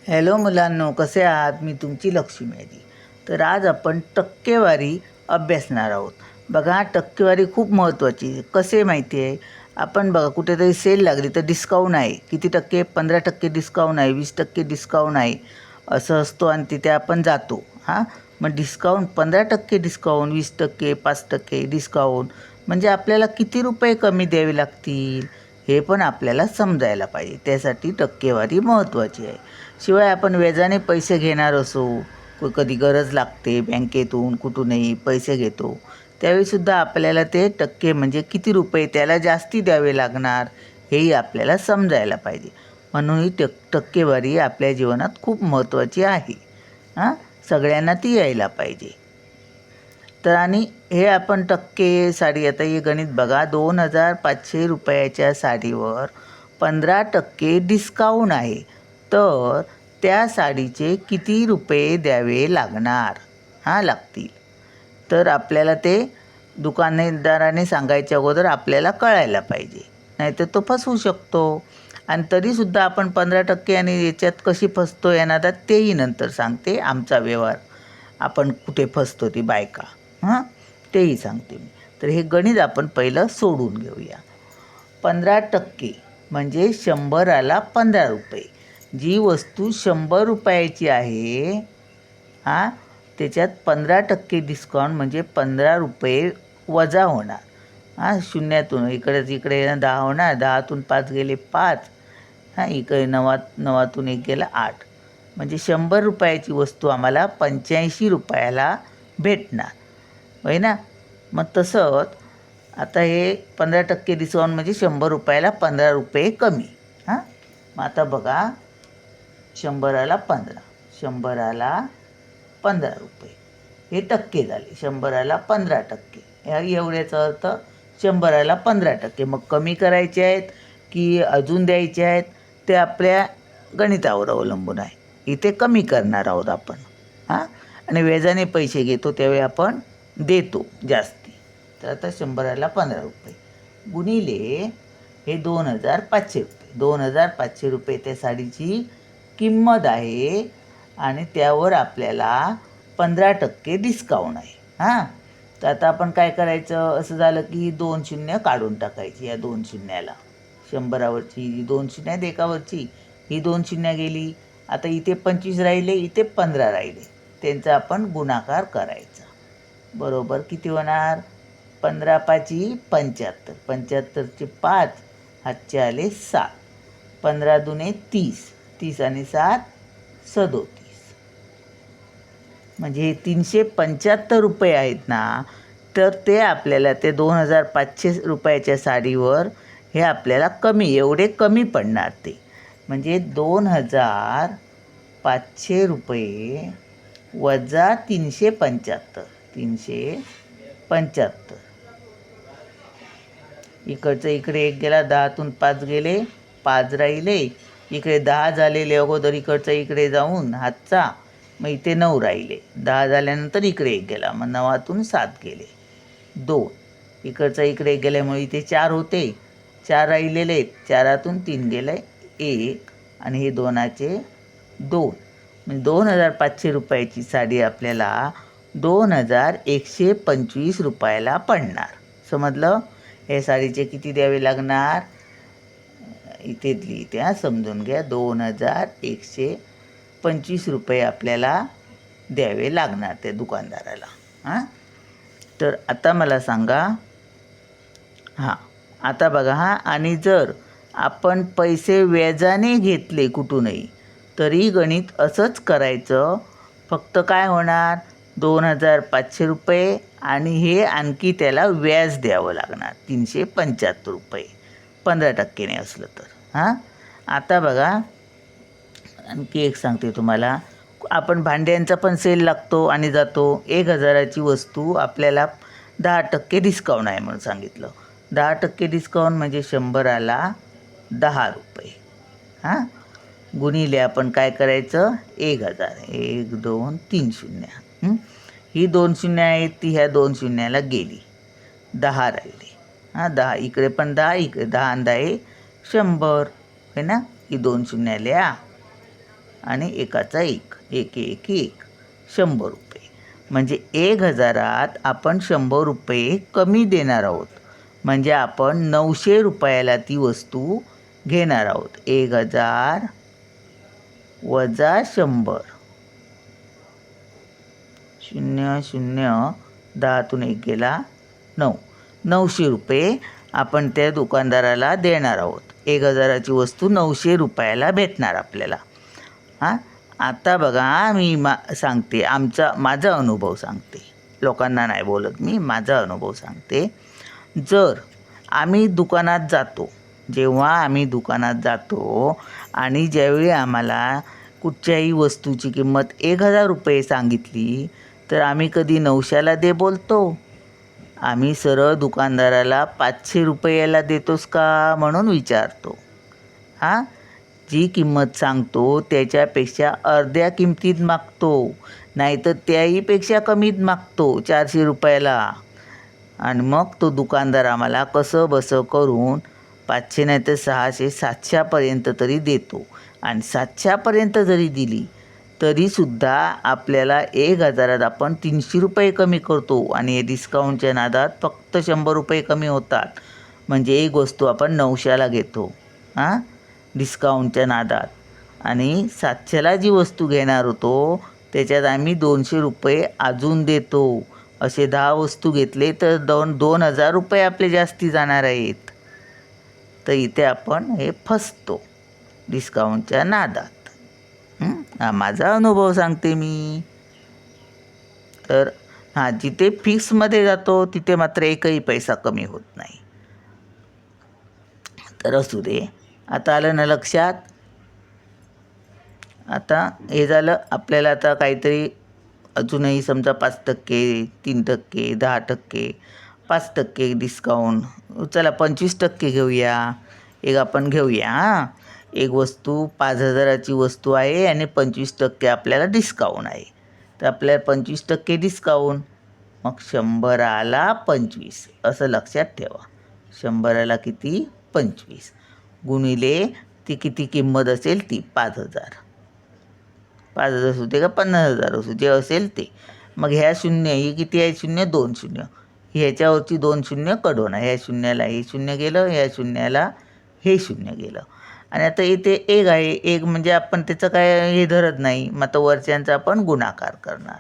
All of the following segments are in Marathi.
हॅलो मुलांनो, कसे आहात? मी तुमची लक्ष्मी आहे. तर आज आपण टक्केवारी अभ्यासणार आहोत. बघा, टक्केवारी खूप महत्त्वाची आहे. कसे माहिती आहे? आपण बघा, कुठेतरी सेल लागली तर डिस्काउंट आहे. किती टक्के? 15% डिस्काउंट आहे, 20% डिस्काउंट आहे, असं असतो आणि तिथे आपण जातो. मग डिस्काउंट 15% डिस्काउंट, 20%, 5% डिस्काउंट म्हणजे आपल्याला किती रुपये कमी द्यावे लागतील हे पण आपल्याला समजायला पाहिजे. त्यासाठी टक्केवारी महत्त्वाची आहे. शिवाय आपण व्याजाने पैसे घेणार असो, कधी गरज लागते बँकेतून कुठूनही पैसे घेतो, त्यावेळीसुद्धा आपल्याला ते टक्के म्हणजे किती रुपये त्याला जास्ती द्यावे लागणार हेही आपल्याला समजायला पाहिजे. म्हणून ही टक्केवारी आपल्या जीवनात खूप महत्त्वाची आहे. सगळ्यांना ती यायला पाहिजे. तर आणि हे आपण टक्के साडी, आता हे गणित बघा, 2500 रुपयाच्या साडीवर 15% डिस्काउंट आहे. तर त्या साडीचे किती रुपये द्यावे लागतील. तर आपल्याला ते दुकानदाराने सांगायच्या अगोदर आपल्याला कळायला पाहिजे, नाहीतर तो फसवू शकतो. आणि तरीसुद्धा आपण 15% आणि याच्यात कशी फसतो या नादात तेही नंतर सांगते. आमचा व्यवहार आपण कुठे फसतो ती बायका, तेही सांगते मी. तर हे गणित आपण पहिलं सोडून घेऊया. 15% म्हणजे 100ला 15 रुपये. जी वस्तू 100 रुपयाची आहे, त्याच्यात 15% डिस्काउंट म्हणजे 15 रुपये वजा होणार. शून्यातून इकडे 10 होणार, 10तून 5 गेले 5, इकडे 9तून 1 गेला 8, म्हणजे 100 रुपयाची वस्तू आम्हाला 85 रुपयाला भेटणार, होय ना. मग तसंच आता हे 15% डिस्काउंट म्हणजे 100 रुपयाला 15 रुपये कमी. मग आता बघा, 100ला 15, 100ला 15 रुपये हे टक्के झाले. 100ला 15% एवढ्याचा अर्थ 100ला 15%. मग कमी करायचे आहेत की अजून द्यायचे आहेत ते आपल्या गणितावर अवलंबून आहे. इथे कमी करणार आहोत आपण. आणि व्याजाने पैसे घेतो त्यावेळी आपण देतो जास्ती. तर आता 100ला 15 रुपये गुणिले हे 2500 रुपये. 2500 रुपये त्या साडीची किंमत आहे आणि त्यावर आपल्याला 15% डिस्काउंट आहे. तर आता आपण काय करायचं, असं झालं की 2 शून्य काढून टाकायची. या 2 शून्याला 100वरची ही 2 शून्य आहेत, एकावरची ही 2 शून्य गेली. आता इथे 25 राहिले, इथे 15 राहिले, त्यांचा आपण गुणाकार करायचा. बरोबर किती होणार? 15 पाची 75, 75चे 5 हातचे आले 7, 15 दुने 30, 30 आणि 7 37, म्हणजे हे 375 रुपये आहेत ना. तर ते आपल्याला ते 2500 रुपयाच्या साडीवर हे आपल्याला एवढे कमी पडणार. ते म्हणजे 2500 रुपये वजा 375, 375. इकडचं इकडे 1 गेला, 10तून 5 गेले, 5 राहिले, इकडे 10 झालेले अगोदर इकडचं इकडे जाऊन हातचा, मग इथे 9 राहिले. 10 झाल्यानंतर इकडे 1 गेला, मग 9तून 7 गेले 2, इकडचं इकडे 1 गेल्यामुळे इथे 4 होते, 4 राहिलेले, 4तून 3 गेले 1, आणि हे 2चे 2, म्हणजे 2500 रुपयाची साडी आपल्याला 2125 रुपयाला पडणार. समजलं? हे साडीचे किती द्यावे लागणार इथे लिहिते, समजून घ्या. 2125 रुपये आपल्याला द्यावे लागणार त्या दुकानदाराला. तर आता मला सांगा, आता बघा, आणि जर आपण पैसे व्याजाने घेतले कुठूनही तरी गणित असंच करायचं. फक्त काय होणार, 2500 रुपये आणि हे आणखी त्याला व्याज द्यावं लागणार 375 रुपये, 15%ने असलं तर. आता बघा, आणखी एक सांगते तुम्हाला. आपण भांड्यांचा पण सेल लागतो आणि जातो. 1000ची वस्तू आपल्याला 10% डिस्काउंट आहे म्हणून सांगितलं. 10% डिस्काउंट म्हणजे 100ला 10 रुपये. गुणिले आपण काय करायचं, 1000, 1 2 3 शून्य. ही 2 शून्य आहेत, ती ह्या 2 शून्याला गेली, 10 राहिले. 10 इकडे पण 10, इकडे 10 आणि 10 100, है ना. ही 2 शून्य लिहा आणि एकाचा एक, एक एक एक 100 रुपये. म्हणजे 1000त आपण 100 रुपये कमी देणार आहोत. म्हणजे आपण 900 रुपयाला ती वस्तू घेणार आहोत. 1000 वजा 100, 0 0, 10तून 1 गेला 9, 900 रुपये आपण त्या दुकानदाराला देणार आहोत. 1000ची वस्तू 900 रुपयाला भेटणार आपल्याला. आता बघा मी सांगते, माझा अनुभव सांगते, लोकांना नाही बोलत मी, माझा अनुभव सांगते. जर आम्ही दुकानात जातो, जेव्हा आम्ही दुकानात जातो आणि ज्यावेळी आम्हाला कुठच्याही वस्तूची किंमत 1000 रुपये सांगितली, तर आम्ही कधी 900ला दे बोलतो? आम्ही सरळ दुकानदाराला 500 रुपयाला देतोस का म्हणून विचारतो. जी किंमत सांगतो त्याच्यापेक्षा अर्ध्या किमतीत मागतो, नाहीतर त्याहीपेक्षा कमीत मागतो 400 रुपयाला. आणि मग तो दुकानदार आम्हाला कसं बसं करून 500 नाही तर 600 700पर्यंत तरी देतो. आणि 700पर्यंत जरी दिली तरीसुद्धा आपल्याला 1000त आपण 300 रुपये कमी करतो. आणि डिस्काउंटच्या नादात फक्त 100 रुपये कमी होतात. म्हणजे एक वस्तू आपण 900ला घेतो डिस्काउंटच्या नादात. आणि 700ला जी वस्तू घेणार होतो त्याच्यात आम्ही 200 रुपये अजून देतो. असे 10 वस्तू घेतले तर 2000 रुपये आपले जास्ती जाणार आहेत. तर इथे आपण हे फसतो डिस्काउंटच्या नादात. माझा अनुभव सांगते मी. तर जिथे फिक्समध्ये जातो तिथे मात्र एकही पैसा कमी होत नाही. तर असू दे. आता आलं ना लक्षात? आता हे झालं आपल्याला. आता काहीतरी अजूनही समजा 5%, 3%, 10%, 5% डिस्काउंट. चला 25% घेऊया. एक आपण घेऊया. एक वस्तू 5000ची वस्तू आहे आणि 25% आपल्याला डिस्काउंट आहे. तर आपल्याला 25% डिस्काउंट, मग 100ला 25 असं लक्षात ठेवा. 100ला किती? 25 गुणिले ती किती किंमत असेल ती 5000. 5000 असू दे का 50,000 असू, जे असेल ते. मग ह्या शून्य ही किती आहे? 0 2 शून्य. ह्याच्यावरची 2 शून्य कडवणं. ह्या शून्याला हे शून्य गेलं, ह्या शून्याला हे शून्य गेलं. आणि आता इथे एक आहे. एक म्हणजे आपण त्याचं काय हे धरत नाही. मग आता वरच्यांचा आपण गुणाकार करणार.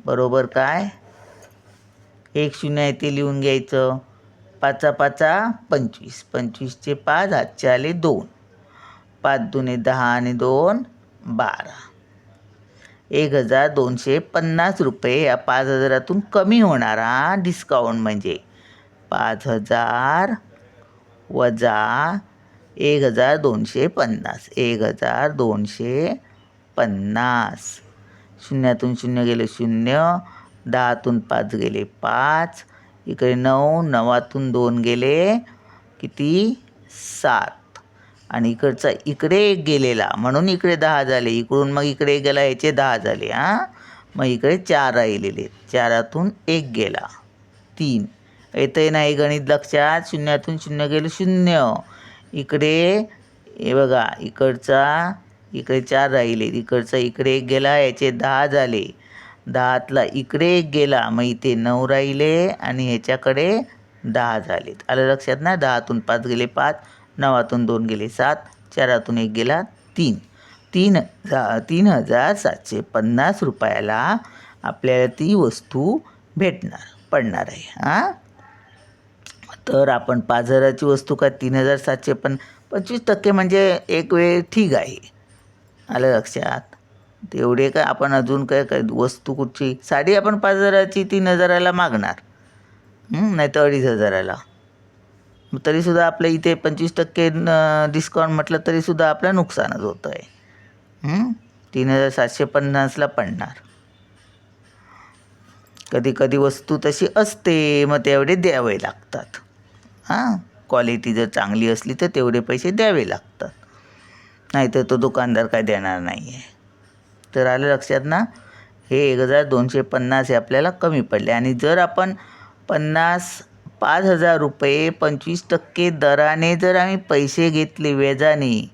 बरोबर काय? 1 शून्य आहे ते लिहून घ्यायचं. 5 5 25, 25चे 5 हातचे आले 2, 5 दुने 10 आणि 2 12. 1250 रुपये या 5000तून कमी होणारा डिस्काउंट म्हणजे 5000 वजा 1250. 1250. शून्यातून 0 गेले 0, 10तून 5 गेले 5, इकडे 9, 9तून 2 गेले किती? 7. आणि इकडचा इकडे 1 गेलेला म्हणून इकडे 10 झाले. इकडून मग इकडे गेला, याचे 10 झाले. मग इकडे 4 राहिलेले. 4तून 1 गेला 3. येतंय ना हे गणित लक्षात? शून्यातून 0 गेले 0. इकडे हे बघा, इकडे 4 राहिले. इकडचा इकडे 1 गेला, याचे 10 झाले. 10तला इकडे 1 गेला, मग इथे 9 राहिले आणि ह्याच्याकडे 10 झालेत. आलं लक्षात ना? 10तून 5 गेले 5, 9तून 2 गेले 7, 4तून 1 गेला 3. 3750 रुपयाला आपल्याला ती वस्तू पडणार आहे. तर आपण 5000ची वस्तू का 3750, 25% म्हणजे एक वेळ ठीक आहे. आलं लक्षात? तेवढे काय आपण अजून काय वस्तू कुठची साडी आपण 5000ची 3000ला मागणार, नाही तर 2500ला. तरीसुद्धा आपल्या इथे 25% डिस्काउंट म्हटलं तरीसुद्धा आपलं नुकसानच होतं आहे. 3750ला पडणार. कधी कधी वस्तू तशी असते, मग तेवढे द्यावे लागतात. क्वालिटी जर चांगली असली तर तेवढे पैसे द्यावे लागतात, नाहीतर तो दुकानदार काय देणार नाही आहे. तर आलं लक्षात ना? हे 1250 हे आपल्याला कमी पडले. आणि जर आपण 5000 रुपये 25% दराने जर आम्ही पैसे घेतले व्याजाने,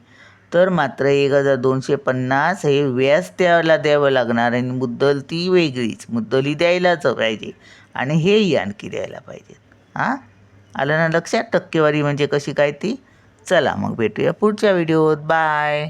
तर मात्र 1250 हे व्याज त्याला द्यावं लागणार आणि मुद्दल ती वेगळीच, मुद्दल ही द्यायलाच पाहिजे आणि हेही आणखी द्यायला पाहिजेत. हां, आलं ना लक्षात टक्केवारी म्हणजे कशी काय ती. चला मग भेटूया पुढच्या व्हिडिओत. बाय.